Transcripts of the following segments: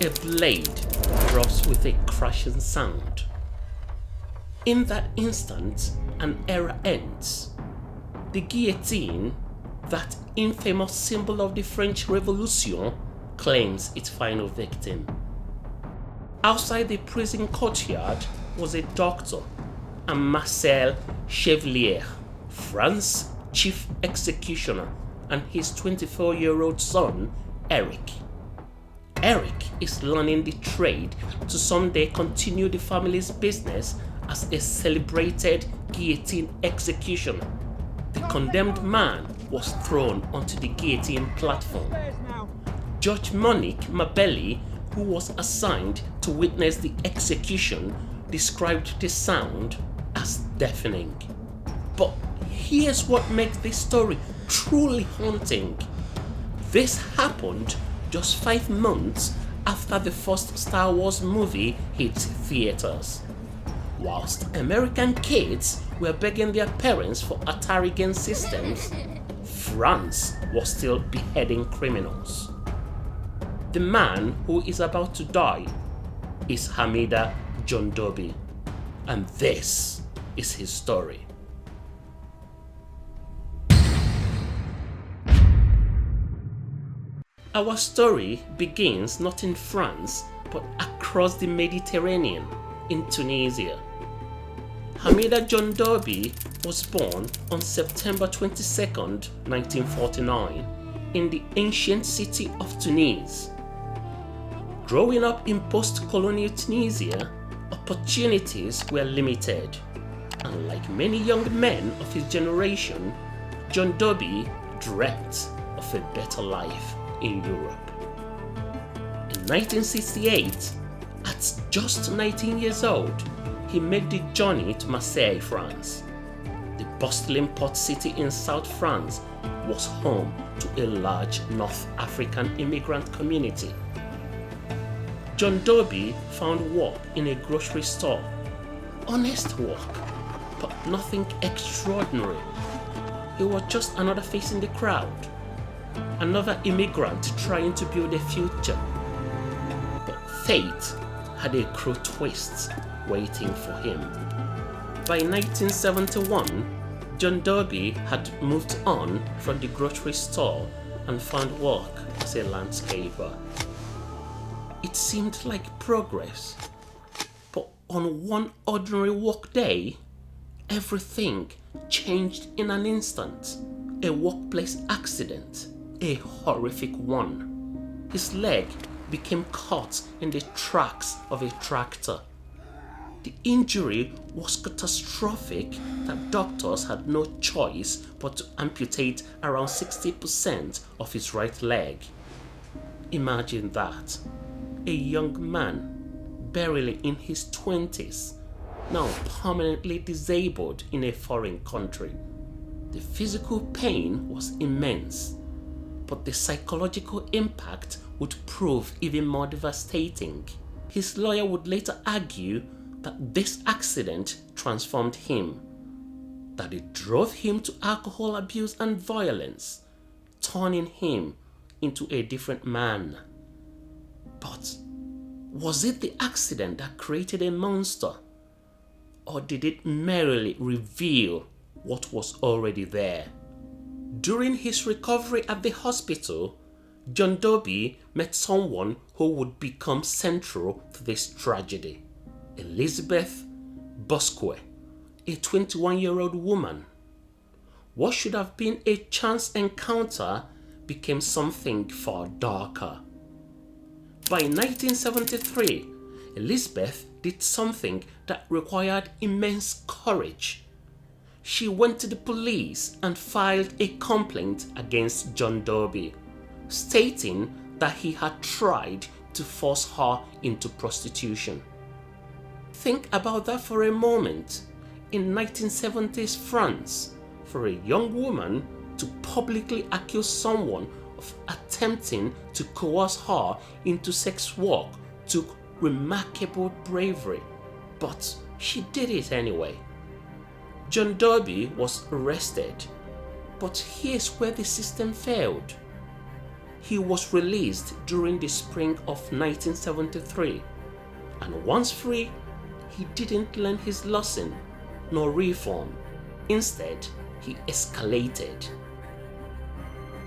A blade drops with a crashing sound. In that instant, an era ends. The guillotine, that infamous symbol of the French Revolution, claims its final victim. Outside the prison courtyard was a doctor, and Marcel Chevalier, France's chief executioner, and his 24-year-old son, Eric. Eric is learning the trade to someday continue the family's business as a celebrated guillotine executioner. The condemned man was thrown onto the guillotine platform. Judge Monique Mabelli, who was assigned to witness the execution, described the sound as deafening. But here's what makes this story truly haunting. This happened just 5 months after the first Star Wars movie hit theaters. Whilst American kids were begging their parents for Atari game systems, France was still beheading criminals. The man who is about to die is Hamida Djandoubi, and this is his story. Our story begins not in France, but across the Mediterranean, in Tunisia. Hamida Djandoubi was born on September 22, 1949, in the ancient city of Tunis. Growing up in post-colonial Tunisia, opportunities were limited, and like many young men of his generation, Djandoubi dreamt of a better life in Europe. In 1968, at just 19 years old, he made the journey to Marseille, France. The bustling port city in South France was home to a large North African immigrant community. Djandoubi found work in a grocery store. Honest work, but nothing extraordinary. He was just another face in the crowd. Another immigrant trying to build a future. But fate had a cruel twist waiting for him. By 1971, Djandoubi had moved on from the grocery store and found work as a landscaper. It seemed like progress, but on one ordinary work day, everything changed in an instant. A workplace accident. A horrific one. His leg became caught in the tracks of a tractor. The injury was catastrophic that doctors had no choice but to amputate around 60% of his right leg. Imagine that. A young man, barely in his 20s, now permanently disabled in a foreign country. The physical pain was immense, but the psychological impact would prove even more devastating. His lawyer would later argue that this accident transformed him, that it drove him to alcohol abuse and violence, turning him into a different man. But was it the accident that created a monster, or did it merely reveal what was already there? During his recovery at the hospital, Djandoubi met someone who would become central to this tragedy. Élisabeth Bousquet, a 21-year-old woman. What should have been a chance encounter became something far darker. By 1973, Élisabeth did something that required immense courage. She went to the police and filed a complaint against Djandoubi, stating that he had tried to force her into prostitution. Think about that for a moment. In 1970s France, for a young woman to publicly accuse someone of attempting to coerce her into sex work took remarkable bravery, but she did it anyway. Djandoubi was arrested, but here's where the system failed. he was released during the spring of 1973, and once free, he didn't learn his lesson nor reform. Instead, he escalated.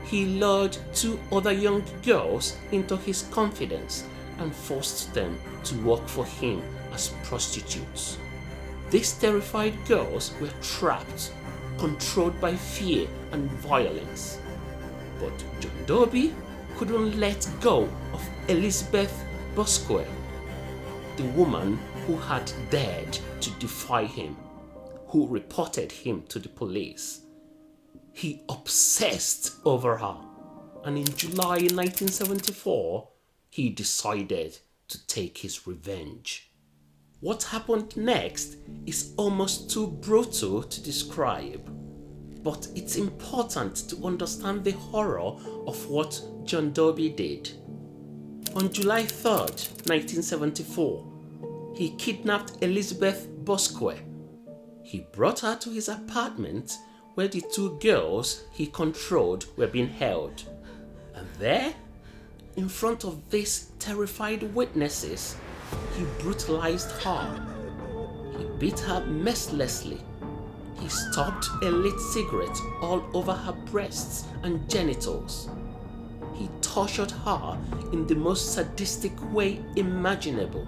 He lured 2 other young girls into his confidence and forced them to work for him as prostitutes. These terrified girls were trapped, controlled by fear and violence. But Djandoubi couldn't let go of Élisabeth Bousquet, the woman who had dared to defy him, who reported him to the police. He obsessed over her, and in July 1974, he decided to take his revenge. What happened next is almost too brutal to describe, but it's important to understand the horror of what Djandoubi did. On July 3rd, 1974, he kidnapped Élisabeth Bousquet. He brought her to his apartment where the 2 girls he controlled were being held. And there, in front of these terrified witnesses, he brutalized her. He beat her mercilessly. He stubbed a lit cigarette all over her breasts and genitals. He tortured her in the most sadistic way imaginable.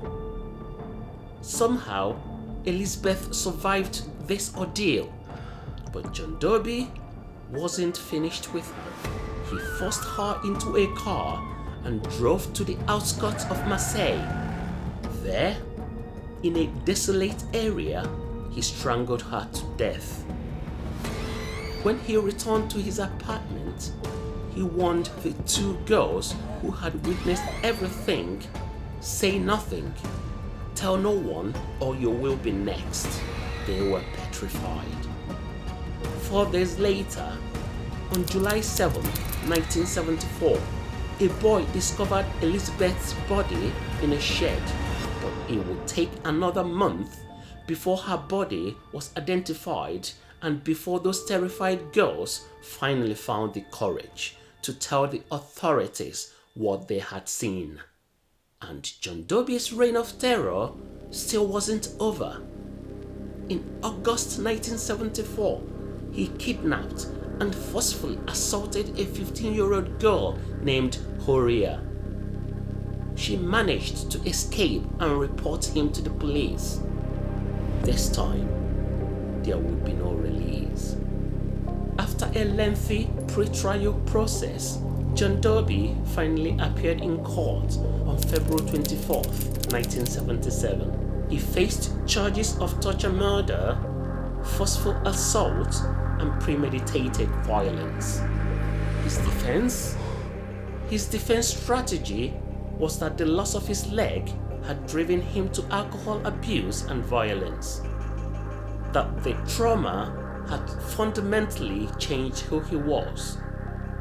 Somehow, Élisabeth survived this ordeal, but Djandoubi wasn't finished with her. He forced her into a car and drove to the outskirts of Marseille. There, in a desolate area, he strangled her to death. When he returned to his apartment, he warned the 2 girls who had witnessed everything, "Say nothing, tell no one, or you will be next." They were petrified. 4 days later, on July 7, 1974, a boy discovered Élisabeth's body in a shed, but it would take another month before her body was identified and before those terrified girls finally found the courage to tell the authorities what they had seen. And Djandoubi's reign of terror still wasn't over. In August 1974, he kidnapped and forcefully assaulted a 15-year-old girl named Horia. She managed to escape and report him to the police. This time, there would be no release. After a lengthy pre-trial process, Djandoubi finally appeared in court on February 24, 1977. He faced charges of torture murder, forceful assault, and premeditated violence. His defense strategy was that the loss of his leg had driven him to alcohol abuse and violence, that the trauma had fundamentally changed who he was,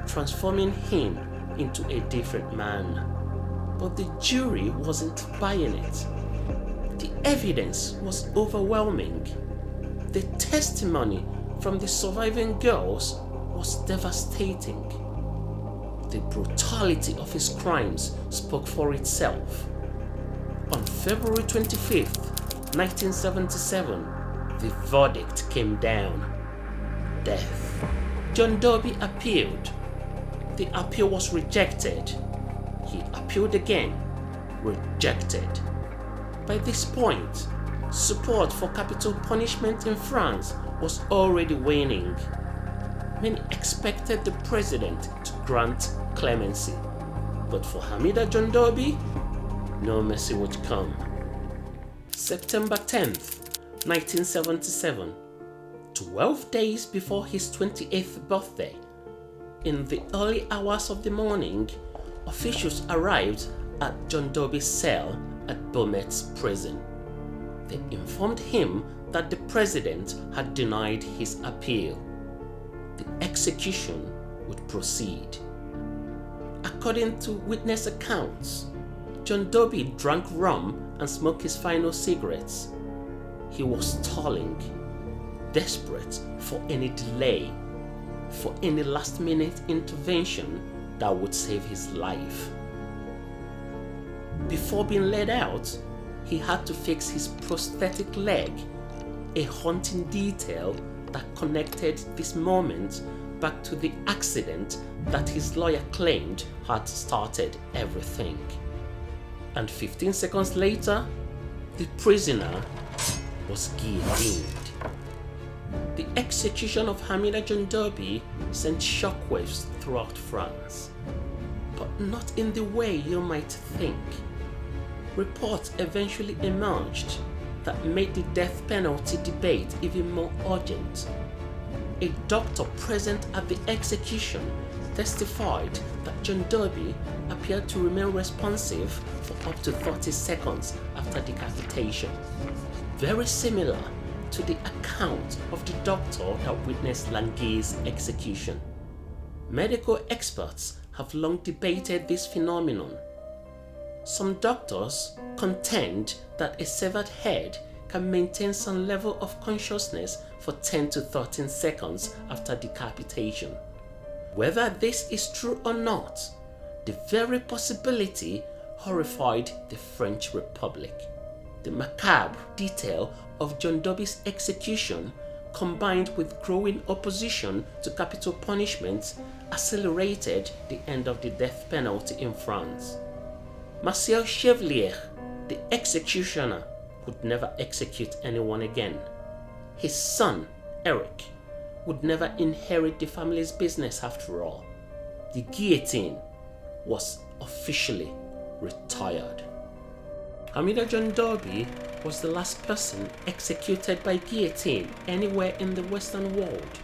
transforming him into a different man. But the jury wasn't buying it. The evidence was overwhelming. The testimony from the surviving girls was devastating. The brutality of his crimes spoke for itself. On February 25th, 1977, the verdict came down: death. Djandoubi appealed. The appeal was rejected. He appealed again, rejected. By this point, support for capital punishment in France was already waning. Many expected the president to grant clemency, but for Hamida Djandoubi, no mercy would come. September 10th, 1977, 12 days before his 28th birthday, in the early hours of the morning, officials arrived at Djandoubi's cell at Baumettes Prison. They informed him that the president had denied his appeal. The execution would proceed. According to witness accounts, Djandoubi drank rum and smoked his final cigarettes. He was stalling, desperate for any delay, for any last-minute intervention that would save his life. Before being let out, he had to fix his prosthetic leg, a haunting detail that connected this moment back to the accident that his lawyer claimed had started everything. And 15 seconds later, the prisoner was guillotined. The execution of Hamida Djandoubi sent shockwaves throughout France, but not in the way you might think. Reports eventually emerged that made the death penalty debate even more urgent. A doctor present at the execution testified that Djandoubi appeared to remain responsive for up to 30 seconds after decapitation, very similar to the account of the doctor that witnessed Languet's execution. Medical experts have long debated this phenomenon. Some doctors contend that a severed head can maintain some level of consciousness for 10 to 13 seconds after decapitation. Whether this is true or not, the very possibility horrified the French Republic. The macabre detail of Djandoubi's execution, combined with growing opposition to capital punishment, accelerated the end of the death penalty in France. Marcel Chevalier, the executioner, would never execute anyone again. His son, Eric, would never inherit the family's business after all. The guillotine was officially retired. Hamida Djandoubi was the last person executed by guillotine anywhere in the Western world.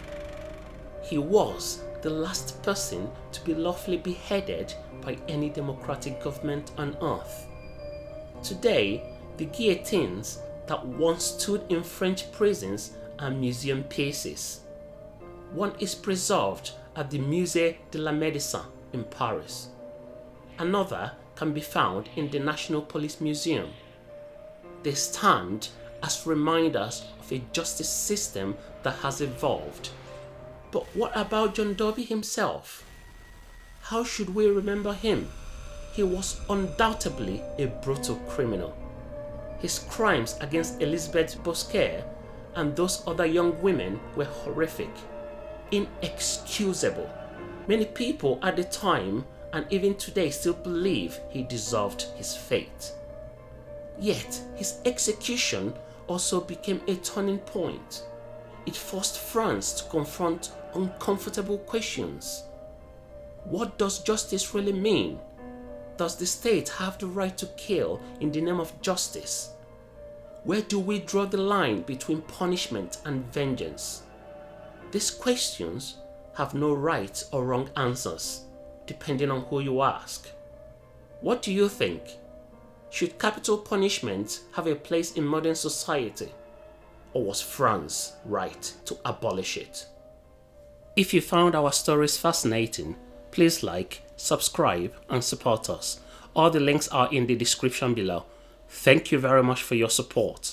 He was the last person to be lawfully beheaded by any democratic government on earth. Today, the guillotines that once stood in French prisons are museum pieces. One is preserved at the Musée de la Médecine in Paris. Another can be found in the National Police Museum. They stand as reminders of a justice system that has evolved. But what about Djandoubi himself? How should we remember him? He was undoubtedly a brutal criminal. His crimes against Élisabeth Bousquet and those other young women were horrific, inexcusable. Many people at the time and even today still believe he deserved his fate. Yet his execution also became a turning point. It forced France to confront uncomfortable questions. What does justice really mean? Does the state have the right to kill in the name of justice? Where do we draw the line between punishment and vengeance? These questions have no right or wrong answers, depending on who you ask. What do you think? Should capital punishment have a place in modern society? Or was France right to abolish it? If you found our stories fascinating, please like, subscribe, and support us. All the links are in the description below. Thank you very much for your support.